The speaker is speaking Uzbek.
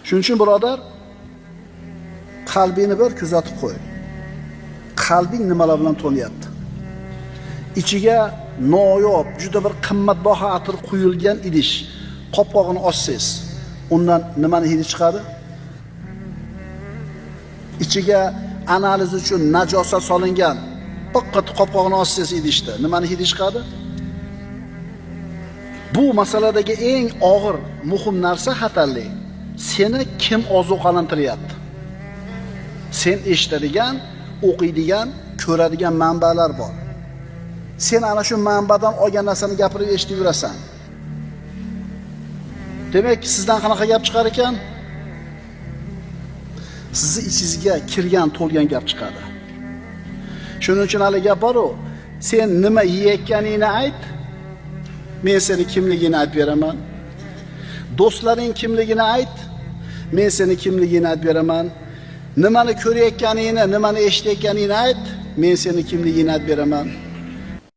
Shuning uchun birodar, qalbingni bir kuzatib qo'y. Qalbing nimalar bilan to'lyapti? Ichiga noyob, juda bir qimmatbaho atir quyilgan idish, qopqog'ini ochsangiz, undan nimani hidi chiqadi? Ichiga analiz uchun najosat solingan biqqat qopqog'ini ochsangiz idishda, nimani hidi chiqadi? Bu masaladagi eng og'ir, muhim narsa xatarli. Seni kim ozuqalantiryapti? Sen eshitadigan, o'qiydigan, ko'radigan manbalar bor. Sen ana shu manbadan olgan narsani gapirib eshitib yurasan. Demak, sizdan qanaqa gap chiqar ekan? Sizni ichingizga kirgan, to'lgan gap chiqadi. Shuning uchun hali gap bor-ku, sen nima yeyotganingni ayt, men seni kimligingni aytib beraman. Do'stlaring kimligini ayt, men seni kimligingni aytib beraman. Nimani ko'rayotganingni, nimani eshitayotganingni ayt, men seni kimligingni aytib beraman.